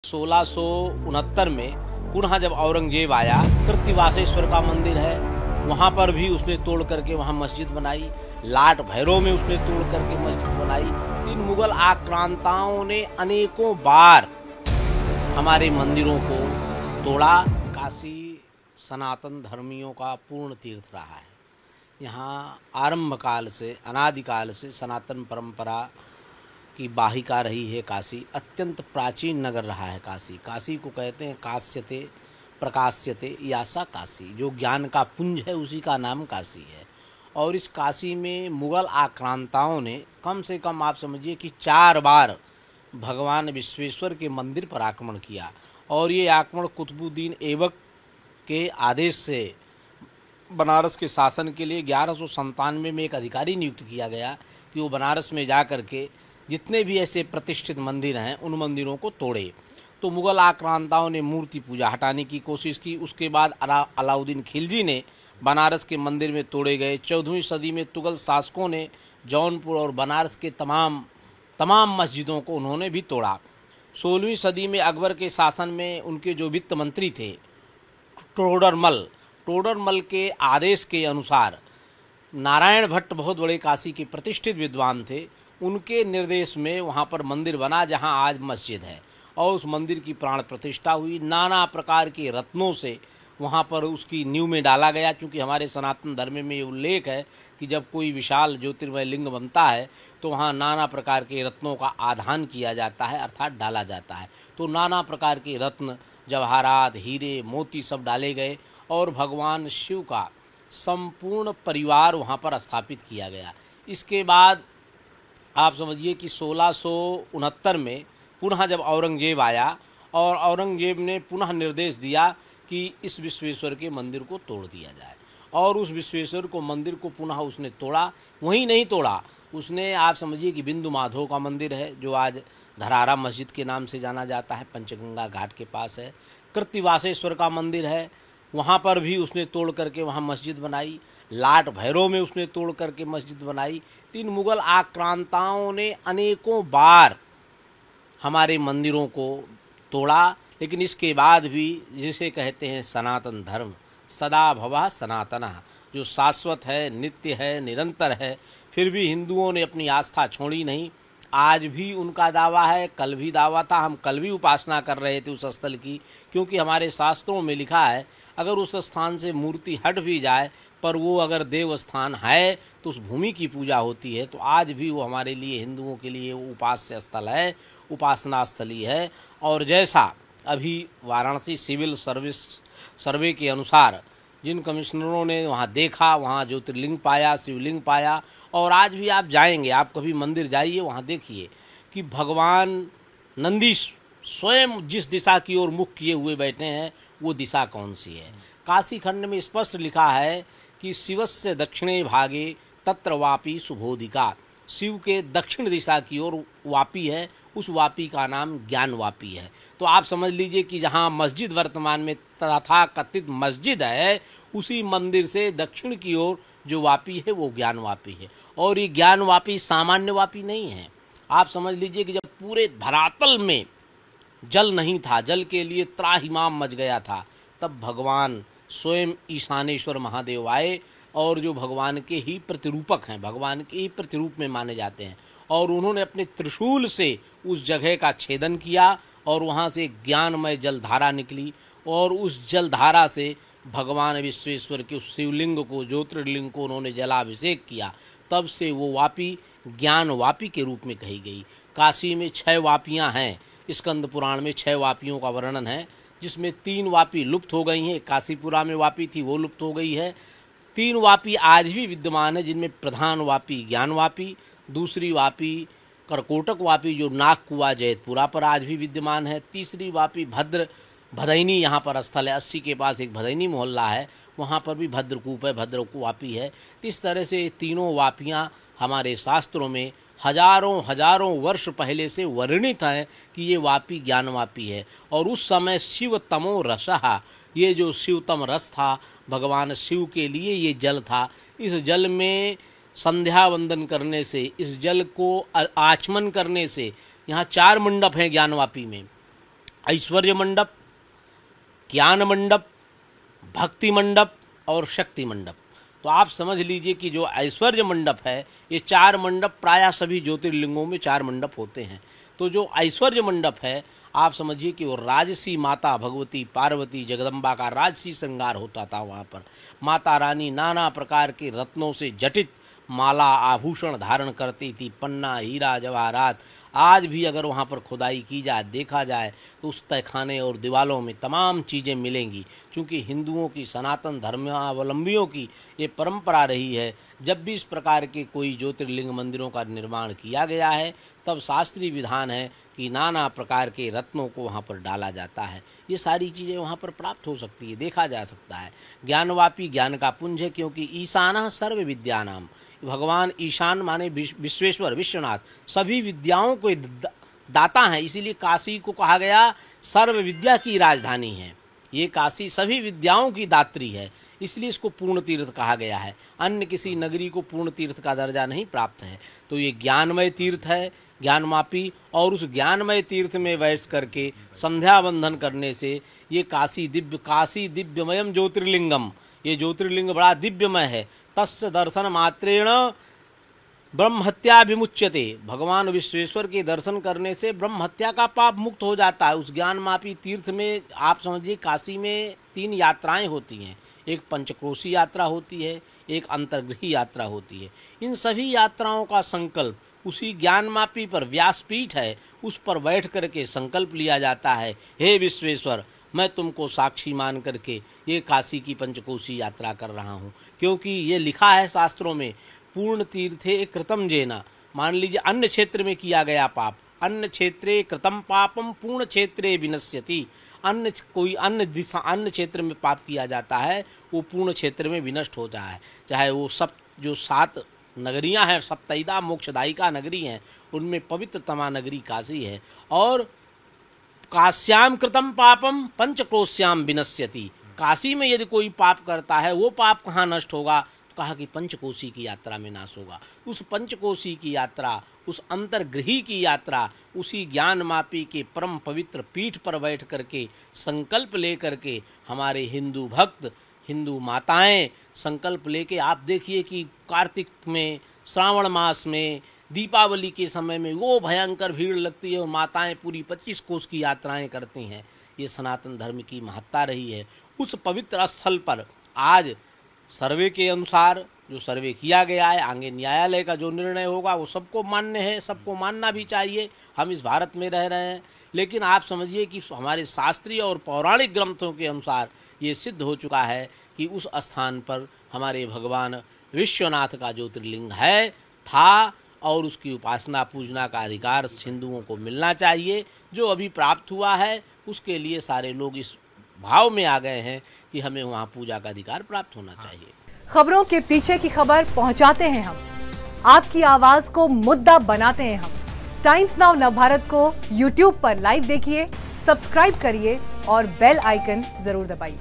1669 में पुनः जब औरंगजेब आया, कृत्तिवासेश्वर का मंदिर है, वहाँ पर भी उसने तोड़ करके वहाँ मस्जिद बनाई। लाट भैरव में उसने तोड़ करके मस्जिद बनाई। इन मुगल आक्रांताओं ने अनेकों बार हमारे मंदिरों को तोड़ा। काशी सनातन धर्मियों का पूर्ण तीर्थ रहा है। यहाँ आरंभ काल से, अनादिकाल से सनातन परंपरा की वाहिका रही है। काशी अत्यंत प्राचीन नगर रहा है। काशी को कहते हैं काश्यते प्रकाश्यते, यासा काशी, जो ज्ञान का पुंज है उसी का नाम काशी है। और इस काशी में मुगल आक्रांताओं ने कम से कम आप समझिए कि 4 बार भगवान विश्वेश्वर के मंदिर पर आक्रमण किया। और ये आक्रमण कुतुबुद्दीन ऐबक के आदेश से बनारस के शासन के लिए 1197 में एक अधिकारी नियुक्त किया गया कि वो बनारस में जा कर के जितने भी ऐसे प्रतिष्ठित मंदिर हैं उन मंदिरों को तोड़े। तो मुगल आक्रांताओं ने मूर्ति पूजा हटाने की कोशिश की। उसके बाद अलाउद्दीन खिलजी ने बनारस के मंदिर में तोड़े गए। 14वीं सदी में तुगल शासकों ने जौनपुर और बनारस के तमाम मस्जिदों को उन्होंने भी तोड़ा। 16वीं सदी में अकबर के शासन में उनके जो वित्त मंत्री थे टोडरमल के आदेश के अनुसार, नारायण भट्ट बहुत बड़े काशी के प्रतिष्ठित विद्वान थे, उनके निर्देश में वहाँ पर मंदिर बना जहाँ आज मस्जिद है। और उस मंदिर की प्राण प्रतिष्ठा हुई। नाना प्रकार के रत्नों से वहाँ पर उसकी नींव में डाला गया। चूँकि हमारे सनातन धर्म में ये उल्लेख है कि जब कोई विशाल ज्योतिर्मय लिंग बनता है तो वहाँ नाना प्रकार के रत्नों का आधान किया जाता है, अर्थात डाला जाता है। तो नाना प्रकार के रत्न, जवाहरात, हीरे, मोती सब डाले गए और भगवान शिव का संपूर्ण परिवार वहाँ पर स्थापित किया गया। इसके बाद आप समझिए कि 1669 में पुनः जब औरंगजेब आया और औरंगजेब ने पुनः निर्देश दिया कि इस विश्वेश्वर के मंदिर को तोड़ दिया जाए। और उस विश्वेश्वर को मंदिर को पुनः उसने तोड़ा। वहीं नहीं तोड़ा, उसने आप समझिए कि बिंदु माधव का मंदिर है जो आज धरारा मस्जिद के नाम से जाना जाता है, पंचगंगा घाट के पास है। कृत्तिवासेश्वर का मंदिर है, वहाँ पर भी उसने तोड़ करके वहाँ मस्जिद बनाई। लाट भैरव में उसने तोड़ करके मस्जिद बनाई। 3 मुगल आक्रांताओं ने अनेकों बार हमारे मंदिरों को तोड़ा। लेकिन इसके बाद भी जिसे कहते हैं सनातन धर्म, सदा भवा सनातनः, जो शाश्वत है, नित्य है, निरंतर है, फिर भी हिंदुओं ने अपनी आस्था छोड़ी नहीं। आज भी उनका दावा है, कल भी दावा था। हम कल भी उपासना कर रहे थे उस स्थल की, क्योंकि हमारे शास्त्रों में लिखा है अगर उस स्थान से मूर्ति हट भी जाए पर वो अगर देव स्थान है तो उस भूमि की पूजा होती है। तो आज भी वो हमारे लिए, हिंदुओं के लिए वो उपास्य स्थल है, उपासना स्थली है। और जैसा अभी वाराणसी सिविल सर्विस सर्वे के अनुसार जिन कमिश्नरों ने वहाँ देखा, वहाँ ज्योतिर्लिंग पाया, शिवलिंग पाया। और आज भी आप जाएंगे, आप कभी मंदिर जाइए, वहाँ देखिए कि भगवान नंदी स्वयं जिस दिशा की ओर मुख किए हुए बैठे हैं वो दिशा कौन सी है। काशी खंड में स्पष्ट लिखा है कि शिवस्य दक्षिणे भागे तत्र वापी सुबोधिका, शिव के दक्षिण दिशा की ओर वापी है, उस वापी का नाम ज्ञान वापी है। तो आप समझ लीजिए कि जहाँ मस्जिद वर्तमान में तथाकथित मस्जिद है, उसी मंदिर से दक्षिण की ओर जो वापी है वो ज्ञान वापी है। और ये ज्ञान वापी सामान्य वापी नहीं है। आप समझ लीजिए कि जब पूरे धरातल में जल नहीं था, जल के लिए त्राहिमाम मच गया था, तब भगवान स्वयं ईशानेश्वर महादेव आए और जो भगवान के ही प्रतिरूपक हैं, भगवान के ही प्रतिरूप में माने जाते हैं। और उन्होंने अपने त्रिशूल से उस जगह का छेदन किया और वहाँ से ज्ञानमय जलधारा निकली। और उस जलधारा से भगवान विश्वेश्वर के उस शिवलिंग को, ज्योतिर्लिंग को उन्होंने जलाभिषेक किया। तब से वो वापी ज्ञान वापी के रूप में कही गई। काशी में 6 वापियाँ हैं। स्कंद पुराण में 6 वापियों का वर्णन है, जिसमें 3 वापी लुप्त हो गई हैं। काशीपुरा में वापी थी, वो लुप्त हो गई है। 3 वापी आज भी विद्यमान है, जिनमें प्रधान वापी ज्ञान वापी, दूसरी वापी करकोटक वापी जो नागकुआ जैतपुरा पर आज भी विद्यमान है, तीसरी वापी भदैनी यहाँ पर स्थल है, 80 के पास एक भदैनी मोहल्ला है, वहाँ पर भी भद्रकूप है, भद्रकू वापी है। इस तरह से तीनों वापियाँ हमारे शास्त्रों में हजारों वर्ष पहले से वर्णित है कि ये वापी ज्ञान वापी है। और उस समय शिव तमो रसहा, ये जो शिवतम रस था भगवान शिव के लिए ये जल था। इस जल में संध्या वंदन करने से, इस जल को आचमन करने से, यहाँ 4 मंडप हैं ज्ञानवापी में, ऐश्वर्य मंडप, ज्ञान मंडप, भक्ति मंडप और शक्ति मंडप। तो आप समझ लीजिए कि जो ऐश्वर्य मंडप है, ये 4 मंडप प्रायः सभी ज्योतिर्लिंगों में 4 मंडप होते हैं। तो जो ऐश्वर्य मंडप है, आप समझिए कि वो राजसी माता भगवती पार्वती जगदम्बा का राजसी श्रृंगार होता था। वहाँ पर माता रानी नाना प्रकार के रत्नों से जटित माला आभूषण धारण करती थी, पन्ना हीरा जवाहरात। आज भी अगर वहाँ पर खुदाई की जाए, देखा जाए, तो उस तहखाने और दीवालों में तमाम चीज़ें मिलेंगी। क्योंकि हिंदुओं की सनातन धर्मावलंबियों की ये परंपरा रही है, जब भी इस प्रकार के कोई ज्योतिर्लिंग मंदिरों का निर्माण किया गया है, तब शास्त्रीय विधान है कि नाना प्रकार के रत्नों को वहाँ पर डाला जाता है। ये सारी चीज़ें वहाँ पर प्राप्त हो सकती है, देखा जा सकता है। ज्ञानवापी ज्ञान का पुंज है, क्योंकि ईशानः सर्व विद्यानाम, भगवान ईशान माने विश्वेश्वर विश्वनाथ, सभी विद्याओं को दाता हैं। इसीलिए काशी को कहा गया सर्व विद्या की राजधानी है। ये काशी सभी विद्याओं की दात्री है, इसलिए इसको पूर्ण तीर्थ कहा गया है। अन्य किसी नगरी को पूर्ण तीर्थ का दर्जा नहीं प्राप्त है। तो ये ज्ञानमय तीर्थ है, ज्ञानमापी, और उस ज्ञानमय तीर्थ में बैठ करके संध्या बंधन करने से ये काशी दिव्यमयम ज्योतिर्लिंगम, ये ज्योतिर्लिंग बड़ा दिव्यमय है। तस्य दर्शन मात्रेण ब्रह्म हत्या विमुच्यते, भगवान विश्वेश्वर के दर्शन करने से ब्रह्म हत्या का पाप मुक्त हो जाता है। उस ज्ञानमापी तीर्थ में आप समझिए काशी में 3 यात्राएं होती हैं। एक पंचक्रोशी यात्रा होती है, एक अंतर्गृही यात्रा होती है। इन सभी यात्राओं का संकल्प उसी ज्ञानमापी पर, व्यासपीठ है, उस पर बैठ करके संकल्प लिया जाता है, हे विश्वेश्वर, मैं तुमको साक्षी मान करके ये काशी की पंचकोशी यात्रा कर रहा हूँ। क्योंकि ये लिखा है शास्त्रों में, पूर्ण तीर्थे कृतम जेना, मान लीजिए अन्य क्षेत्र में किया गया पाप, अन्य क्षेत्रे कृतम पापम पूर्ण क्षेत्रे विनश्यति, अन्य क्षेत्र में पाप किया जाता है, वो पूर्ण क्षेत्र में विनष्ट होता है। चाहे वो जो 7 नगरियां हैं, सप्तैदा मोक्षदायिका नगरी हैं, उनमें पवित्रतमा नगरी काशी है। और काश्याम कृतम पापम पंचकोश्याम विनश्यति, काशी में यदि कोई पाप करता है, वो पाप कहाँ नष्ट होगा? तो कहा कि पंचकोशी की यात्रा में नाश होगा। उस पंचकोशी की यात्रा, उस अंतर्गृही की यात्रा, उसी ज्ञानमापी के परम पवित्र पीठ पर बैठ करके संकल्प ले करके हमारे हिंदू भक्त, हिंदू माताएं संकल्प लेके, आप देखिए कि कार्तिक में, श्रावण मास में, दीपावली के समय में वो भयंकर भीड़ लगती है और माताएं पूरी 25 कोस की यात्राएं करती हैं। ये सनातन धर्म की महत्ता रही है। उस पवित्र स्थल पर आज सर्वे के अनुसार जो सर्वे किया गया है, आगे न्यायालय का जो निर्णय होगा वो सबको मान्य है, सबको मानना भी चाहिए। हम इस भारत में रह रहे हैं, लेकिन आप समझिए कि हमारे शास्त्रीय और पौराणिक ग्रंथों के अनुसार ये सिद्ध हो चुका है कि उस स्थान पर हमारे भगवान विश्वनाथ का ज्योतिर्लिंग है, था, और उसकी उपासना पूजना का अधिकार हिंदुओं को मिलना चाहिए। जो अभी प्राप्त हुआ है, उसके लिए सारे लोग इस भाव में आ गए हैं कि हमें वहाँ पूजा का अधिकार प्राप्त होना चाहिए। खबरों के पीछे की खबर पहुँचाते हैं हम, आपकी आवाज को मुद्दा बनाते हैं हम। टाइम्स नाउ नवभारत को यूट्यूब पर लाइव देखिए, सब्सक्राइब करिए और बेल आइकन जरूर दबाइए।